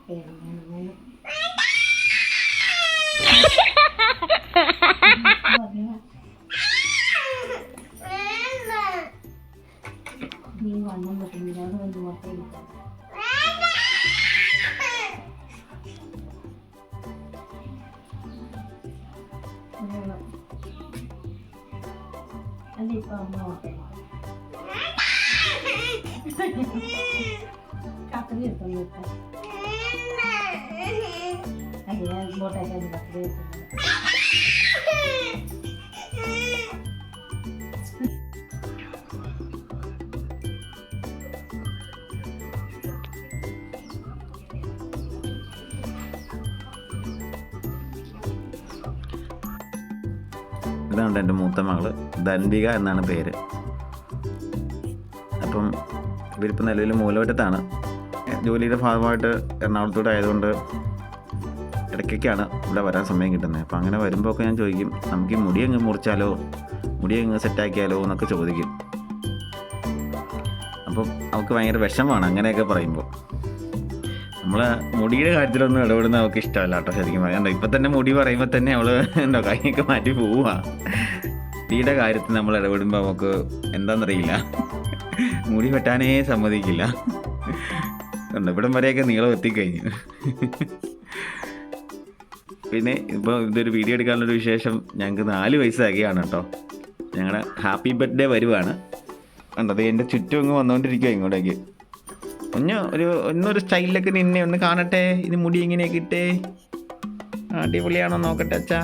നീ വണ്ണം വെക്കുന്നില്ല അത് കൊണ്ട് മുട്ടയെടുക്കാം. അല്ല ഇപ്പൊ അമ്മ മുട്ട കക്കറി എടുത്തോണ്ട് വെക്കാം. അതെ ഞാൻ ബോട്ടായിട്ട് കക്കറി എടുത്തോണ്ട് ഇതാണ് എൻ്റെ മൂത്ത മകള് ധൻവിക എന്നാണ് പേര്. അപ്പം ഇവരിപ്പോൾ നിലവിൽ മൂലവറ്റത്താണ്. ജോലിയുടെ ഭാഗമായിട്ട് എറണാകുളത്തോടെ ആയതുകൊണ്ട് ഇടയ്ക്കൊക്കെയാണ് ഇവിടെ വരാൻ സമയം കിട്ടുന്നത്. അപ്പോൾ അങ്ങനെ വരുമ്പോൾ ഒക്കെ ഞാൻ ചോദിക്കും, നമുക്ക് ഈ മുടി അങ്ങ് മുറിച്ചാലോ, മുടി അങ്ങ് സെറ്റാക്കിയാലോ എന്നൊക്കെ ചോദിക്കും. അപ്പം അവൾക്ക് ഭയങ്കര വിഷമമാണ് അങ്ങനെയൊക്കെ പറയുമ്പോൾ. നമ്മൾ മുടിയുടെ കാര്യത്തിലൊന്നും ഇടപെടുന്ന അവൾക്ക് ഇഷ്ടമല്ല കേട്ടോ. ശരിക്കും പറയാം, ഇപ്പം തന്നെ മുടി പറയുമ്പോൾ തന്നെ അവൾ എന്തോ കൈയൊക്കെ മാറ്റി പോവുക. മുടിയുടെ കാര്യത്തിൽ നമ്മൾ ഇടപെടുമ്പോൾ അവൾക്ക് എന്താണെന്നറിയില്ല, മുടി വെട്ടാനേ സമ്മതിക്കില്ല. ഉണ്ട് ഇവിടം വരെയൊക്കെ നീളം എത്തിക്കഴിഞ്ഞു. പിന്നെ ഇപ്പോൾ ഇതൊരു വീഡിയോ എടുക്കാനുള്ളൊരു വിശേഷം, ഞങ്ങൾക്ക് 4 വയസ്സാകിയാണ് കേട്ടോ. ഞങ്ങളുടെ ഹാപ്പി ബർത്ത്ഡേ വരുവാണ്. കണ്ടത് എൻ്റെ ചുറ്റും അങ്ങ് വന്നുകൊണ്ടിരിക്കുക ഇങ്ങോട്ടേക്ക്. ഒന്നൊരു സ്റ്റൈലിലൊക്കെ നിന്നെ ഒന്ന് കാണട്ടെ, ഇത് മുടി ഇങ്ങനെയൊക്കെ ഇട്ടേ, അടിപൊളിയാണോ നോക്കട്ടെ അച്ഛാ.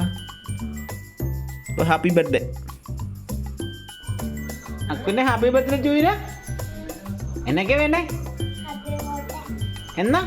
അപ്പോൾ ഹാപ്പി ബർത്ത്ഡേ അക്കുൻ്റെ ഹാപ്പി ബർത്ത്ഡേ ജൂയില. എന്നൊക്കെ വേണ്ടേ എന്നാ?